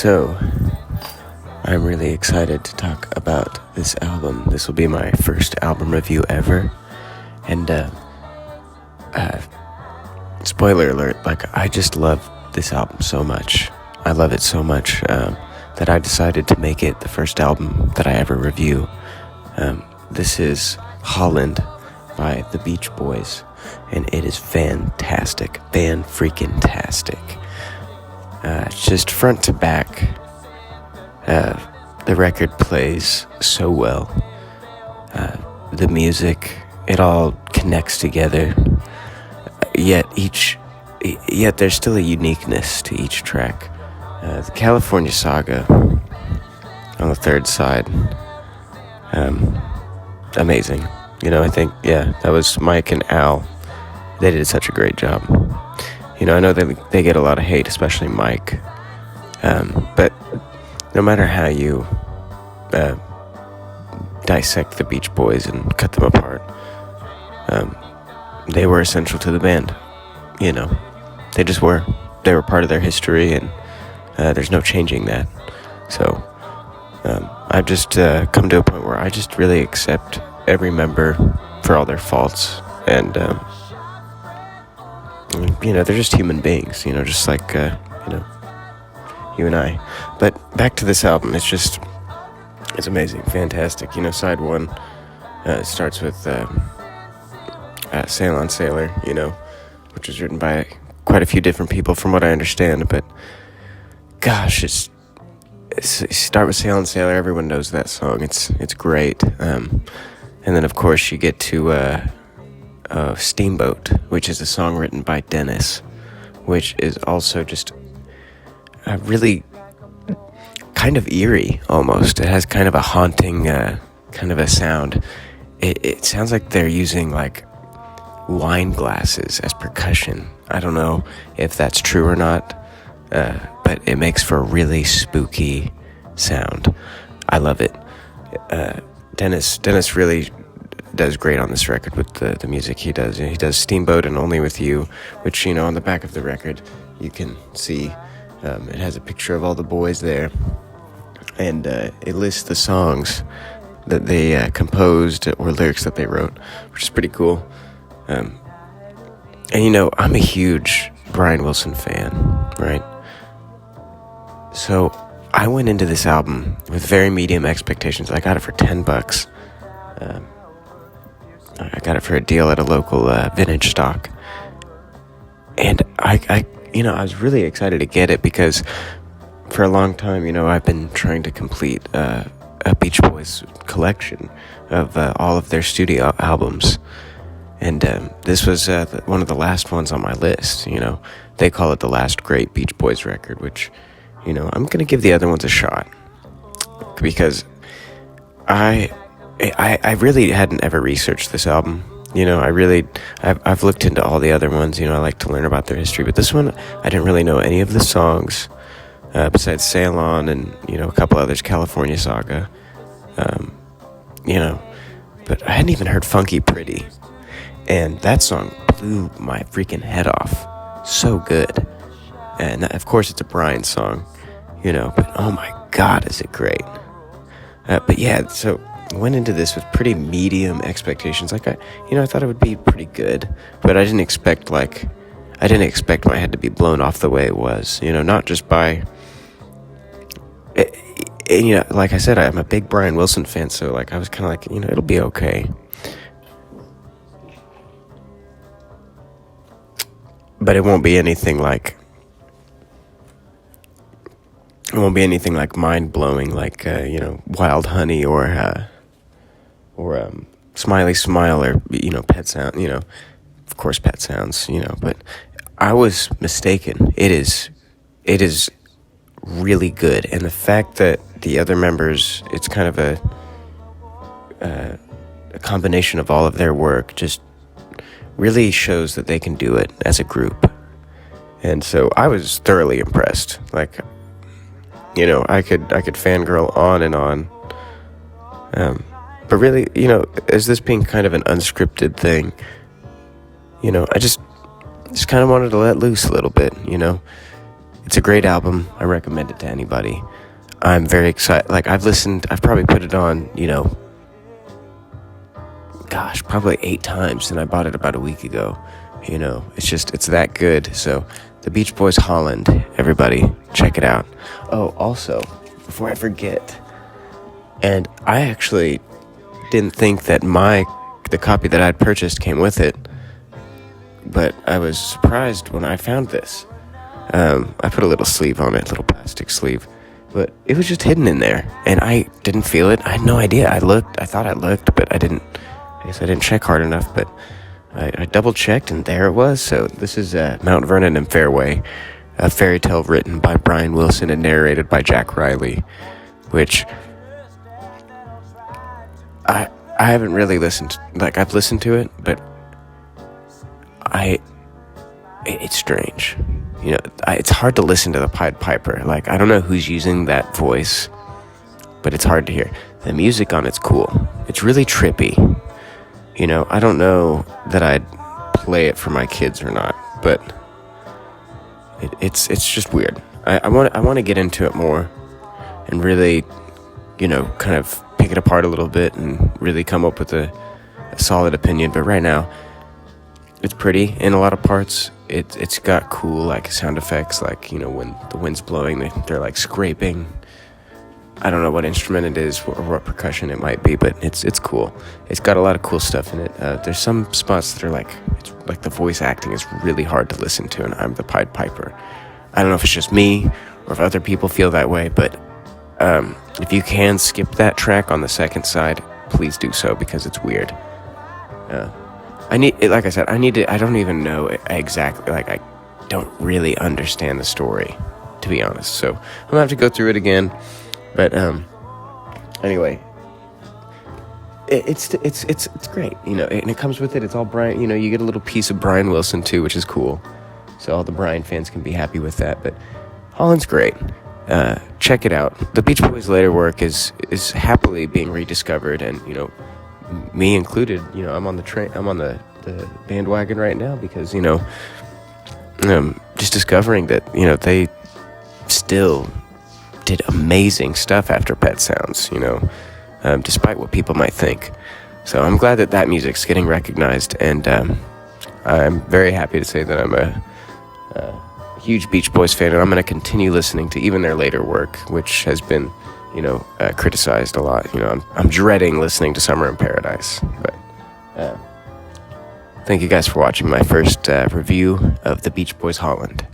So, I'm really excited to talk about this album. This will be my first album review ever. And, spoiler alert, I just love this album so much. I love it so much that I decided to make it the first album that I ever review. This is Holland by the Beach Boys, and it is fantastic. Fan-freaking-tastic. Just front to back, the record plays so well. The music, it all connects together. Yet there's still a uniqueness to each track. The California Saga on the third side, amazing. I think, that was Mike and Al. They did such a great job. I know they get a lot of hate, especially Mike. But no matter how you dissect the Beach Boys and cut them apart, they were essential to the band. They just were. They were part of their history, and there's no changing that. So I've just come to a point where I just really accept every member for all their faults, and they're just human beings, just like you and I. But back to this album, it's amazing, fantastic. Side one starts with Sail on Sailor, which was written by quite a few different people from what I understand, but gosh, it's start with Sail on Sailor, everyone knows that song, it's great. And then of course you get to Steamboat, which is a song written by Dennis, which is also just really kind of eerie almost. It has kind of a haunting kind of a sound. It sounds like they're using like wine glasses as percussion. I don't know if that's true or not, but it makes for a really spooky sound. I love it. Dennis really does great on this record with the music he does. He does Steamboat and Only With You, which, on the back of the record, you can see it has a picture of all the boys there, and it lists the songs that they composed or lyrics that they wrote, which is pretty cool. And I'm a huge Brian Wilson fan, right? So I went into this album with very medium expectations. I got it for $10. I got it for a deal at a local vintage stock, and I was really excited to get it because for a long time, I've been trying to complete a Beach Boys collection of all of their studio albums, and this was one of the last ones on my list. They call it the last great Beach Boys record, which, I'm gonna give the other ones a shot because I really hadn't ever researched this album. I've looked into all the other ones. I like to learn about their history, but this one, I didn't really know any of the songs, besides Sail On and, a couple others, California Saga, but I hadn't even heard Funky Pretty, and that song blew my freaking head off. So good. And of course it's a Brian song, but oh my God, is it great. But yeah, so I went into this with pretty medium expectations. I thought it would be pretty good, but I didn't expect my head to be blown off the way it was. Not just by, like I said, I'm a big Brian Wilson fan, so I was kind of like, it'll be okay. But it won't be anything like mind blowing, like Wild Honey or Smiley Smile or Pet Sound. Of course Pet Sounds. But I was mistaken. It is really good, and the fact that the other members, it's kind of a combination of all of their work, just really shows that they can do it as a group. And so I was thoroughly impressed. I could fangirl on and on. But really, as this being kind of an unscripted thing, I just kind of wanted to let loose a little bit, It's a great album. I recommend it to anybody. I'm very excited. Like, I've probably put it on, probably 8 times, and I bought it about a week ago. It's that good. So, the Beach Boys Holland, everybody, check it out. Oh, also, before I forget, and I actually didn't think that the copy that I'd purchased came with it, but I was surprised when I found this. I put a little sleeve on it, little plastic sleeve, but it was just hidden in there, and I didn't feel it. I had no idea. I thought I looked, but I guess I didn't check hard enough, but I double-checked, and there it was. So this is Mount Vernon and Fairway, a fairy tale written by Brian Wilson and narrated by Jack Riley, which I haven't really listened. Like, I've listened to it, but it's strange. It's hard to listen to the Pied Piper. Like, I don't know who's using that voice, but it's hard to hear. The music on it's cool. It's really trippy. I don't know that I'd play it for my kids or not, but it's just weird. I want to get into it more and really, kind of pick it apart a little bit and really come up with a solid opinion. But right now, it's pretty in a lot of parts. It's got cool, like, sound effects, like, when the wind's blowing, they're like scraping. I don't know what instrument it is or what percussion it might be, but it's cool. It's got a lot of cool stuff in it. There's some spots that are it's like the voice acting is really hard to listen to, and I'm the Pied Piper. I don't know if it's just me or if other people feel that way, but if you can skip that track on the second side, please do so, because it's weird. Like I said, I don't even know exactly, I don't really understand the story, to be honest, so I'm gonna have to go through it again, but, anyway, it's great, and it comes with it, it's all Brian, you get a little piece of Brian Wilson, too, which is cool, so all the Brian fans can be happy with that, but Holland's great. Check it out. The Beach Boys' later work is happily being rediscovered, and, me included, I'm on the train, I'm on the bandwagon right now, because, just discovering that, they still did amazing stuff after Pet Sounds, despite what people might think. So I'm glad that music's getting recognized, and I'm very happy to say that I'm a huge Beach Boys fan, and I'm going to continue listening to even their later work, which has been criticized a lot. I'm dreading listening to Summer in Paradise, but thank you guys for watching my first review of the Beach Boys Holland.